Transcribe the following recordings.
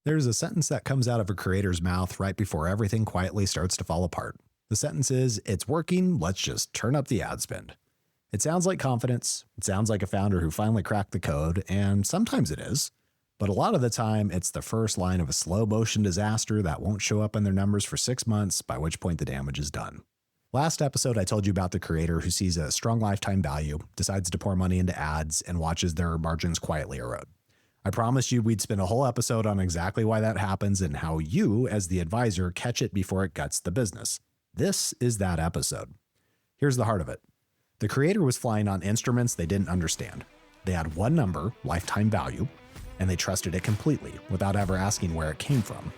There's a sentence that comes out of a creator's mouth right before everything quietly starts to fall apart. The sentence is, "It's working, let's just turn up the ad spend." It sounds like confidence, it sounds like a founder who finally cracked the code, and sometimes it is. But a lot of the time, it's the first line of a slow motion disaster that won't show up in their numbers for 6 months, by which point the damage is done. Last episode, I told you about the creator who sees a strong lifetime value, decides to pour money into ads, and watches their margins quietly erode. I promised you we'd spend a whole episode on exactly why that happens and how you, as the advisor, catch it before it guts the business. This is that episode. Here's the heart of it. The creator was flying on instruments they didn't understand. They had one number, lifetime value, and they trusted it completely without ever asking where it came from.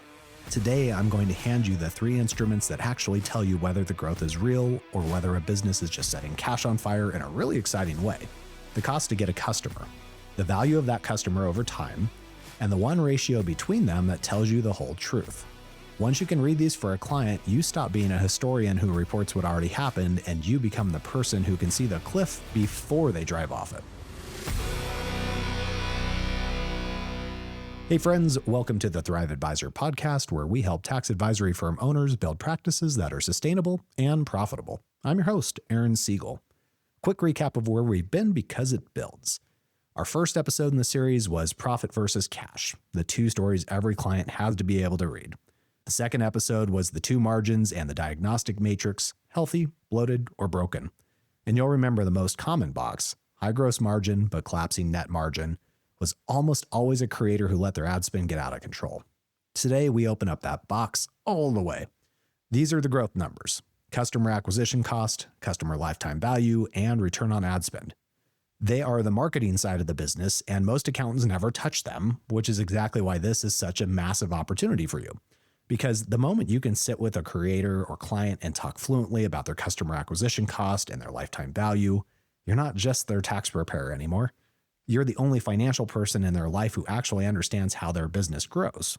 Today, I'm going to hand you the 3 instruments that actually tell you whether the growth is real or whether a business is just setting cash on fire in a really exciting way. The cost to get a customer, the value of that customer over time, and the one ratio between them that tells you the whole truth. Once you can read these for a client, you stop being a historian who reports what already happened, and you become the person who can see the cliff before they drive off it. Hey friends, welcome to the Thrive Advisor podcast, where we help tax advisory firm owners build practices that are sustainable and profitable. I'm your host, Aaron Siegel. Quick recap of where we've been because it builds. Our first episode in the series was Profit versus Cash, the 2 stories every client has to be able to read. The second episode was the 2 margins and the diagnostic matrix, healthy, bloated, or broken. And you'll remember the most common box, high gross margin but collapsing net margin, was almost always a creator who let their ad spend get out of control. Today, we open up that box all the way. These are the growth numbers: customer acquisition cost, customer lifetime value, and return on ad spend. They are the marketing side of the business, and most accountants never touch them, which is exactly why this is such a massive opportunity for you. Because the moment you can sit with a creator or client and talk fluently about their customer acquisition cost and their lifetime value, you're not just their tax preparer anymore. You're the only financial person in their life who actually understands how their business grows.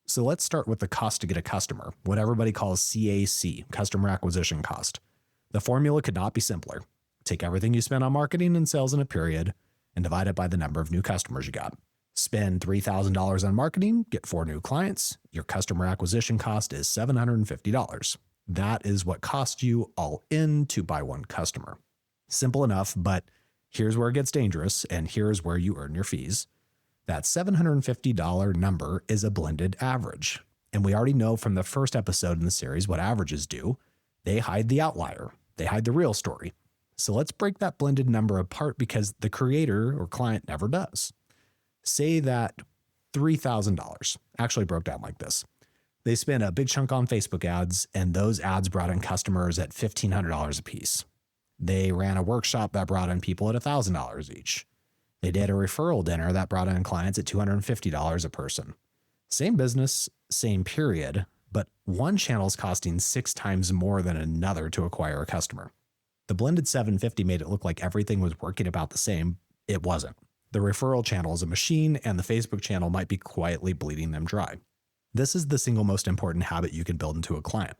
So let's start with the cost to get a customer, what everybody calls CAC, customer acquisition cost. The formula could not be simpler. Take everything you spend on marketing and sales in a period and divide it by the number of new customers you got. Spend $3,000 on marketing, get 4 new clients. Your customer acquisition cost is $750. That is what costs you all in to buy 1 customer. Simple enough, but here's where it gets dangerous, and here's where you earn your fees. That $750 number is a blended average. And we already know from the first episode in the series what averages do. They hide the outlier. They hide the real story. So let's break that blended number apart because the creator or client never does. Say that $3,000 actually broke down like this. They spent a big chunk on Facebook ads, and those ads brought in customers at $1,500 a piece. They ran a workshop that brought in people at $1,000 each. They did a referral dinner that brought in clients at $250 a person. Same business, same period, but one channel is costing 6 times more than another to acquire a customer. The blended $750 made it look like everything was working about the same. It wasn't. The referral channel is a machine, and the Facebook channel might be quietly bleeding them dry. This is the single most important habit you can build into a client.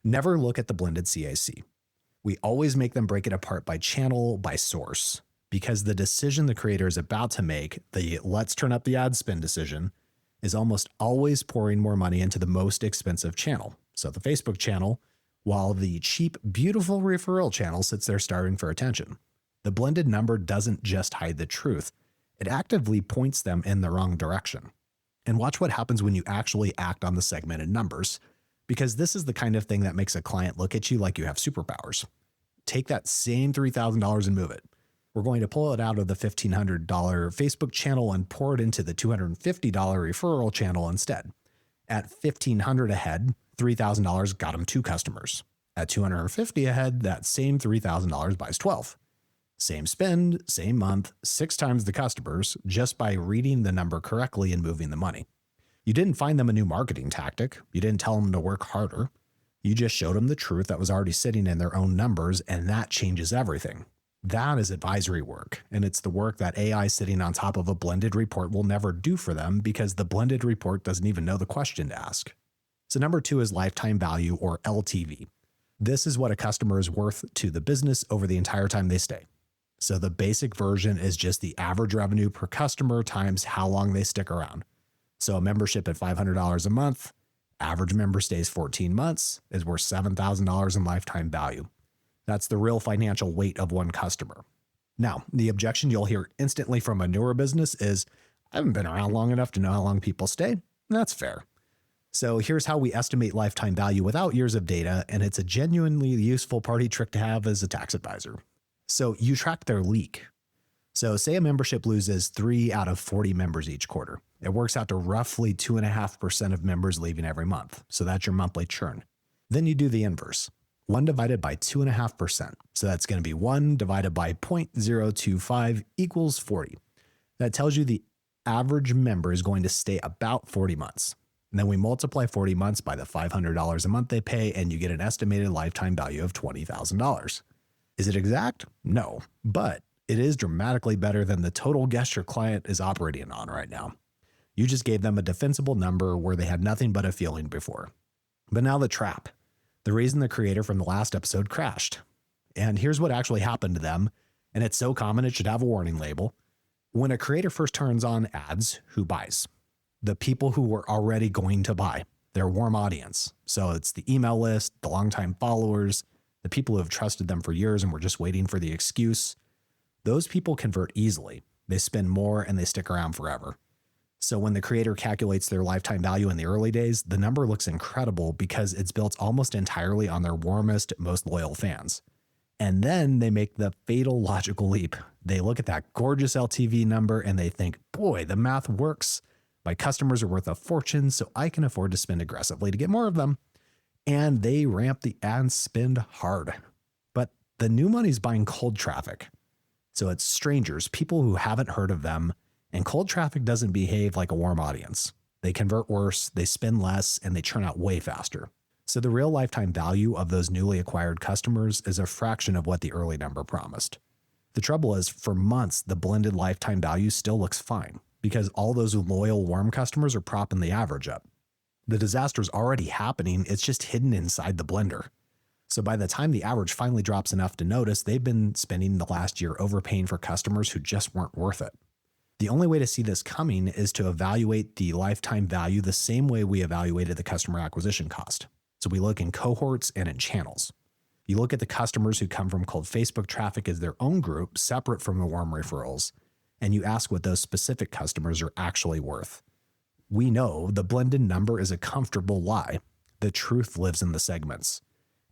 Never look at the blended CAC. We always make them break it apart by channel, by source, because the decision the creator is about to make, the let's turn up the ad spend decision, is almost always pouring more money into the most expensive channel. So the Facebook channel, while the cheap, beautiful referral channel sits there starving for attention. The blended number doesn't just hide the truth. It actively points them in the wrong direction. And watch what happens when you actually act on the segmented numbers, because this is the kind of thing that makes a client look at you like you have superpowers. Take that same $3,000 and move it. We're going to pull it out of the $1,500 Facebook channel and pour it into the $250 referral channel instead. At $1,500 ahead, $3,000 got them 2 customers. At $250 ahead, that same $3,000 buys 12. Same spend, same month, 6 times the customers, just by reading the number correctly and moving the money. You didn't find them a new marketing tactic. You didn't tell them to work harder. You just showed them the truth that was already sitting in their own numbers, and that changes everything. That is advisory work, and it's the work that AI sitting on top of a blended report will never do for them because the blended report doesn't even know the question to ask. So number 2 is lifetime value, or LTV. This is what a customer is worth to the business over the entire time they stay. So the basic version is just the average revenue per customer times how long they stick around. So a membership at $500 a month, average member stays 14 months, is worth $7,000 in lifetime value. That's the real financial weight of one customer. Now, the objection you'll hear instantly from a newer business is, I haven't been around long enough to know how long people stay. That's fair. So here's how we estimate lifetime value without years of data, and it's a genuinely useful party trick to have as a tax advisor. So you track their leak. So say a membership loses 3 out of 40 members each quarter. It works out to roughly 2.5% of members leaving every month. So that's your monthly churn. Then you do the inverse. 1 divided by 2.5%. So that's going to be 1 divided by 0.025 equals 40. That tells you the average member is going to stay about 40 months. And then we multiply 40 months by the $500 a month they pay, and you get an estimated lifetime value of $20,000. Is it exact? No, but it is dramatically better than the total guess your client is operating on right now. You just gave them a defensible number where they had nothing but a feeling before. But now the trap. The reason the creator from the last episode crashed. And here's what actually happened to them, and it's so common it should have a warning label. When a creator first turns on ads, who buys? The people who were already going to buy, their warm audience. So it's the email list, the longtime followers, the people who have trusted them for years and were just waiting for the excuse. Those people convert easily. They spend more and they stick around forever. So when the creator calculates their lifetime value in the early days, the number looks incredible because it's built almost entirely on their warmest, most loyal fans. And then they make the fatal logical leap. They look at that gorgeous LTV number and they think, boy, the math works. My customers are worth a fortune, so I can afford to spend aggressively to get more of them. And they ramp the ad spend hard. But the new money's buying cold traffic. So it's strangers, people who haven't heard of them, and cold traffic doesn't behave like a warm audience. They convert worse, they spend less, and they churn out way faster. So the real lifetime value of those newly acquired customers is a fraction of what the early number promised. The trouble is, for months, the blended lifetime value still looks fine because all those loyal warm customers are propping the average up. The disaster's already happening, it's just hidden inside the blender. So by the time the average finally drops enough to notice, they've been spending the last year overpaying for customers who just weren't worth it. The only way to see this coming is to evaluate the lifetime value the same way we evaluated the customer acquisition cost. So we look in cohorts and in channels. You look at the customers who come from cold Facebook traffic as their own group, separate from the warm referrals, and you ask what those specific customers are actually worth. We know the blended number is a comfortable lie. The truth lives in the segments.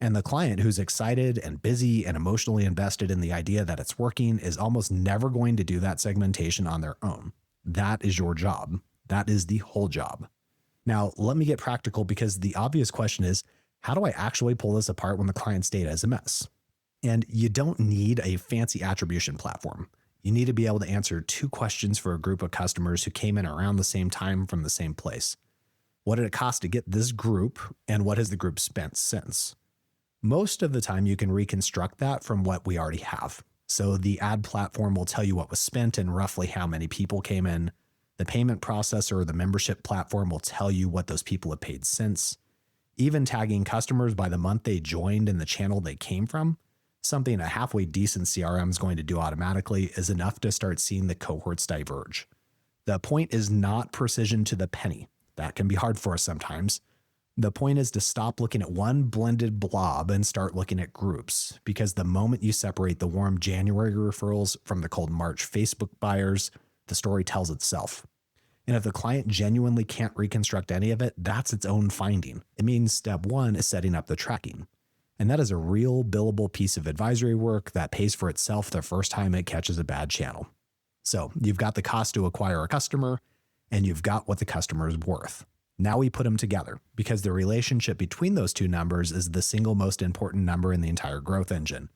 And the client who's excited and busy and emotionally invested in the idea that it's working is almost never going to do that segmentation on their own. That is your job. That is the whole job. Now, let me get practical because the obvious question is, how do I actually pull this apart when the client's data is a mess? And you don't need a fancy attribution platform. You need to be able to answer 2 questions for a group of customers who came in around the same time from the same place. What did it cost to get this group, and what has the group spent since? Most of the time, you can reconstruct that from what we already have. So the ad platform will tell you what was spent and roughly how many people came in. The payment processor or the membership platform will tell you what those people have paid since. Even tagging customers by the month they joined and the channel they came from, something a halfway decent CRM is going to do automatically, is enough to start seeing the cohorts diverge. The point is not precision to the penny. That can be hard for us sometimes. The point is to stop looking at one blended blob and start looking at groups, because the moment you separate the warm January referrals from the cold March Facebook buyers, the story tells itself. And if the client genuinely can't reconstruct any of it, that's its own finding. It means step 1 is setting up the tracking. And that is a real billable piece of advisory work that pays for itself the first time it catches a bad channel. So you've got the cost to acquire a customer, and you've got what the customer is worth. Now we put them together because the relationship between those 2 numbers is the single most important number in the entire growth engine.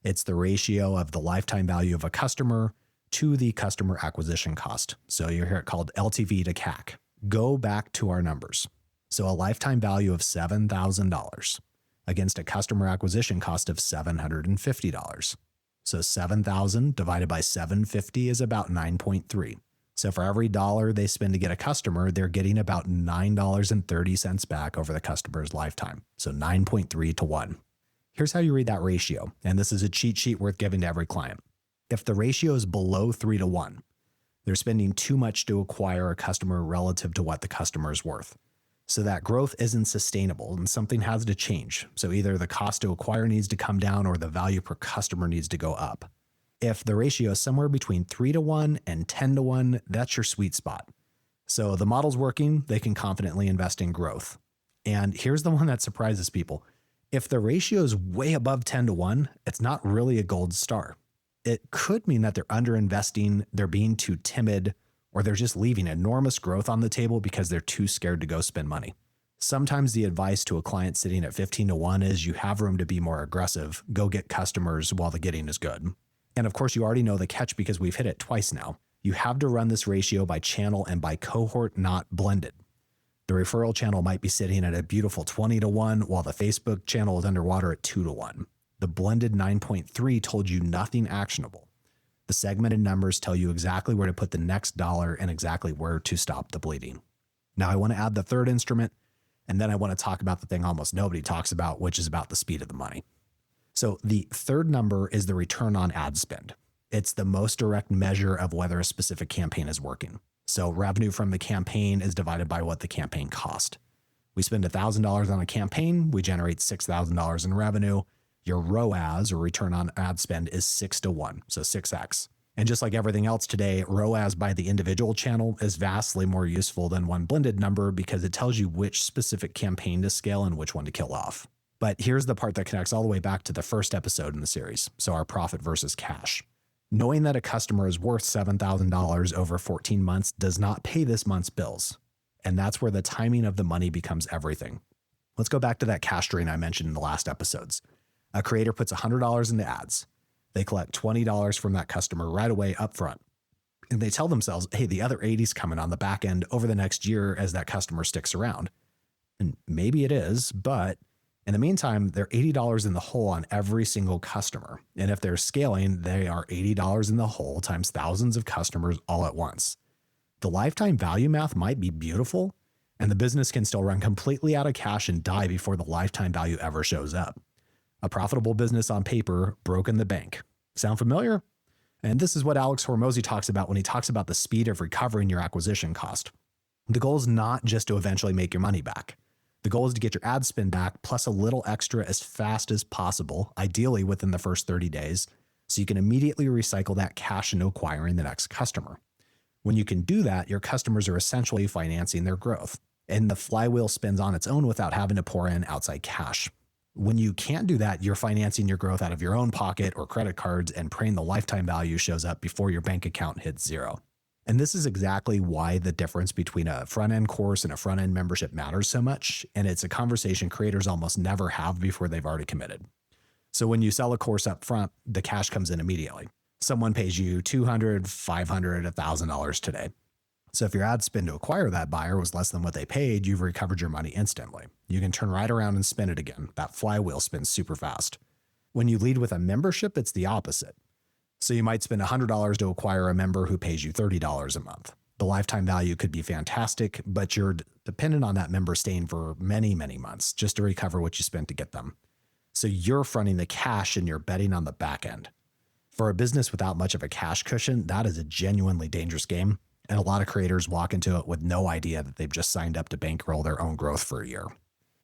It's the ratio of the lifetime value of a customer to the customer acquisition cost. So you hear it called LTV to CAC. Go back to our numbers. So a lifetime value of $7,000 against a customer acquisition cost of $750. So 7,000 divided by 750 is about 9.3. So for every dollar they spend to get a customer, they're getting about $9.30 back over the customer's lifetime. So 9.3 to 1. Here's how you read that ratio. And this is a cheat sheet worth giving to every client. If the ratio is below 3 to 1, They're spending too much to acquire a customer relative to what the customer is worth. So that growth isn't sustainable and something has to change. So either the cost to acquire needs to come down or the value per customer needs to go up. If the ratio is somewhere between 3-to-1 and 10-to-1, that's your sweet spot. So the model's working, they can confidently invest in growth. And here's the one that surprises people. If the ratio is way above 10-to-1, it's not really a gold star. It could mean that they're underinvesting, they're being too timid, or they're just leaving enormous growth on the table because they're too scared to go spend money. Sometimes the advice to a client sitting at 15-to-1 is you have room to be more aggressive, go get customers while the getting is good. And of course, you already know the catch because we've hit it twice now. You have to run this ratio by channel and by cohort, not blended. The referral channel might be sitting at a beautiful 20-to-1, while the Facebook channel is underwater at 2-to-1. The blended 9.3 told you nothing actionable. The segmented numbers tell you exactly where to put the next dollar and exactly where to stop the bleeding. Now I want to add the third instrument, and then I want to talk about the thing almost nobody talks about, which is about the speed of the money. So the third number is the return on ad spend. It's the most direct measure of whether a specific campaign is working. So revenue from the campaign is divided by what the campaign cost. We spend $1,000 on a campaign, we generate $6,000 in revenue. Your ROAS, or return on ad spend, is 6-to-1, so 6x. And just like everything else today, ROAS by the individual channel is vastly more useful than one blended number because it tells you which specific campaign to scale and which one to kill off. But here's the part that connects all the way back to the first episode in the series, so our profit versus cash. Knowing that a customer is worth $7,000 over 14 months does not pay this month's bills. And that's where the timing of the money becomes everything. Let's go back to that cash drain I mentioned in the last episodes. A creator puts $100 into ads. They collect $20 from that customer right away up front. And they tell themselves, hey, the other 80 is coming on the back end over the next year as that customer sticks around. And maybe it is, but in the meantime, they're $80 in the hole on every single customer. And if they're scaling, they are $80 in the hole times thousands of customers all at once. The lifetime value math might be beautiful, and the business can still run completely out of cash and die before the lifetime value ever shows up. A profitable business on paper, broke in the bank. Sound familiar? And this is what Alex Hormozy talks about when he talks about the speed of recovering your acquisition cost. The goal is not just to eventually make your money back. The goal is to get your ad spend back plus a little extra as fast as possible, ideally within the first 30 days, so you can immediately recycle that cash into acquiring the next customer. When you can do that, your customers are essentially financing their growth, and the flywheel spins on its own without having to pour in outside cash. When you can't do that, you're financing your growth out of your own pocket or credit cards and praying the lifetime value shows up before your bank account hits zero. And this is exactly why the difference between a front-end course and a front-end membership matters so much, and it's a conversation creators almost never have before they've already committed. So when you sell a course up front, the cash comes in immediately. Someone pays you $200, $500, $1,000 today. So if your ad spend to acquire that buyer was less than what they paid, you've recovered your money instantly. You can turn right around and spend it again. That flywheel spins super fast. When you lead with a membership, it's the opposite. So you might spend $100 to acquire a member who pays you $30 a month. The lifetime value could be fantastic, but you're dependent on that member staying for many, many months just to recover what you spent to get them. So you're fronting the cash and you're betting on the back end. For a business without much of a cash cushion, that is a genuinely dangerous game. And a lot of creators walk into it with no idea that they've just signed up to bankroll their own growth for a year.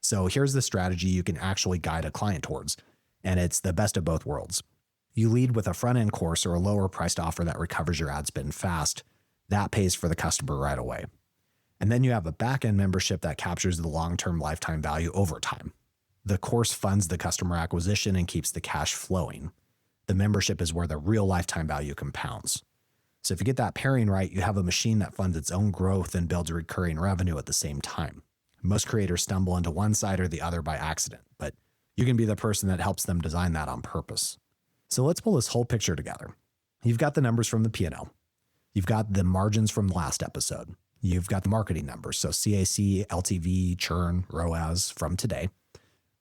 So here's the strategy you can actually guide a client towards, and it's the best of both worlds. You lead with a front-end course or a lower priced offer that recovers your ad spend fast. That pays for the customer right away. And then you have a back-end membership that captures the long-term lifetime value over time. The course funds the customer acquisition and keeps the cash flowing. The membership is where the real lifetime value compounds. So if you get that pairing right, you have a machine that funds its own growth and builds recurring revenue at the same time. Most creators stumble into one side or the other by accident, but you can be the person that helps them design that on purpose. So let's pull this whole picture together. You've got the numbers from the P&L. You've got the margins from the last episode. You've got the marketing numbers, so CAC, LTV, churn, ROAS from today.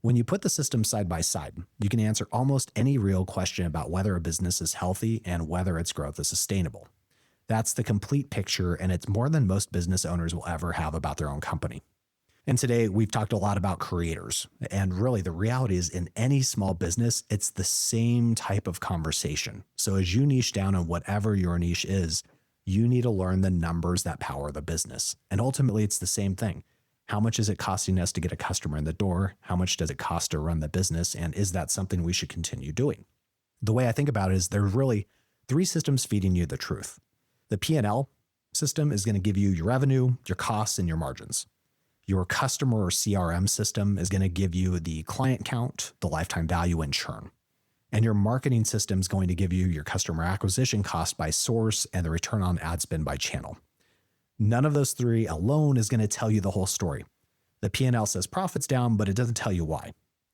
When you put the systems side by side, you can answer almost any real question about whether a business is healthy and whether its growth is sustainable. That's the complete picture, and it's more than most business owners will ever have about their own company. And today, we've talked a lot about creators, and really the reality is in any small business, it's the same type of conversation. So as you niche down on whatever your niche is, You need to learn the numbers that power the business. And ultimately, it's the same thing. How much is it costing us to get a customer in the door? How much does it cost to run the business? And is that something we should continue doing? The way I think about it is there's really three systems feeding you the truth. The P&L system is going to give you your revenue, your costs, and your margins. Your customer or CRM system is going to give you the client count, the lifetime value, and churn. And your marketing system is going to give you your customer acquisition cost by source and the return on ad spend by channel. None of those three alone is going to tell you the whole story. The P&L says profits down, but it doesn't tell you why.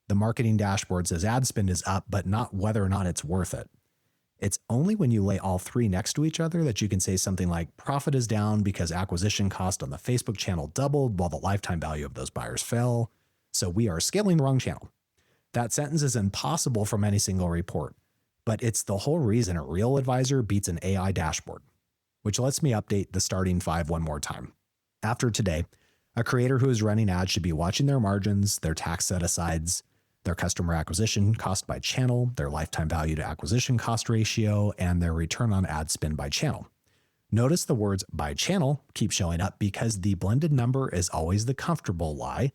The marketing dashboard says ad spend is up, but not whether or not it's worth it. It's only when you lay all three next to each other that you can say something like profit is down because acquisition cost on the Facebook channel doubled while the lifetime value of those buyers fell. So we are scaling the wrong channel. That sentence is impossible from any single report, but it's the whole reason a real advisor beats an AI dashboard, which lets me update the starting five one more time. After today, a creator who is running ads should be watching their margins, their tax set-asides, their customer acquisition cost by channel, their lifetime value to acquisition cost ratio, and their return on ad spend by channel. Notice the words by channel keep showing up because the blended number is always the comfortable lie.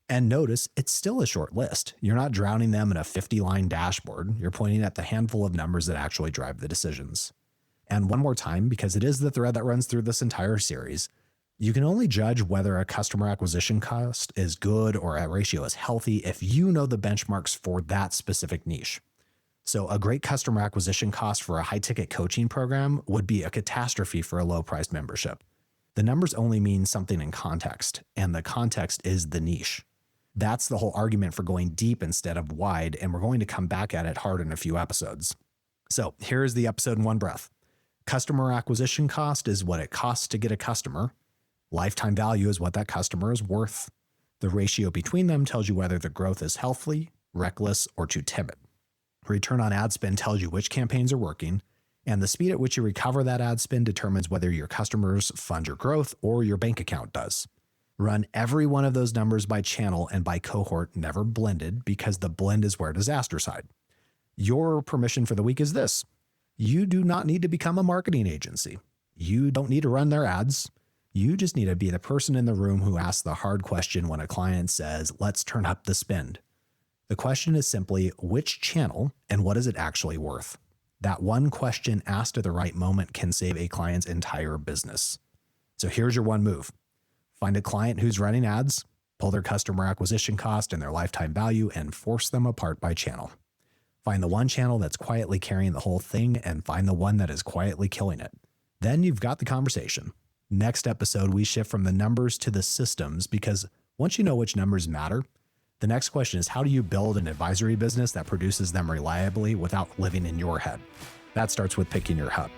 And notice it's still a short list. You're not drowning them in a 50-line dashboard. You're pointing at the handful of numbers that actually drive the decisions. And one more time, because it is the thread that runs through this entire series, you can only judge whether a customer acquisition cost is good or a ratio is healthy if you know the benchmarks for that specific niche. So a great customer acquisition cost for a high-ticket coaching program would be a catastrophe for a low-priced membership. The numbers only mean something in context, and the context is the niche. That's the whole argument for going deep instead of wide, and we're going to come back at it hard in a few episodes. So here's the episode in one breath. Customer acquisition cost is what it costs to get a customer. Lifetime value is what that customer is worth. The ratio between them tells you whether the growth is healthy, reckless, or too timid. Return on ad spend tells you which campaigns are working, and the speed at which you recover that ad spend determines whether your customers fund your growth or your bank account does. Run every one of those numbers by channel and by cohort, never blended, because the blend is where disasters hide. Your permission for the week is this. You do not need to become a marketing agency. You don't need to run their ads. You just need to be the person in the room who asks the hard question when a client says, let's turn up the spend. The question is simply, which channel and what is it actually worth? That one question asked at the right moment can save a client's entire business. So here's your one move. Find a client who's running ads, pull their customer acquisition cost and their lifetime value, and force them apart by channel. Find the one channel that's quietly carrying the whole thing and find the one that is quietly killing it. Then you've got the conversation. Next episode, we shift from the numbers to the systems because once you know which numbers matter, the next question is how do you build an advisory business that produces them reliably without living in your head? That starts with picking your hub.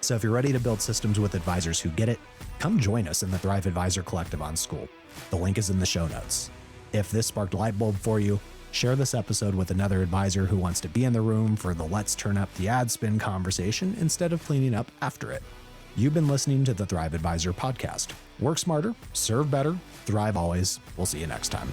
So if you're ready to build systems with advisors who get it, come join us in the Thrive Advisor Collective on School. The link is in the show notes. If this sparked a light bulb for you, share this episode with another advisor who wants to be in the room for the let's turn up the ad spend conversation instead of cleaning up after it. You've been listening to the Thrive Advisor podcast. Work smarter, serve better, thrive always. We'll see you next time.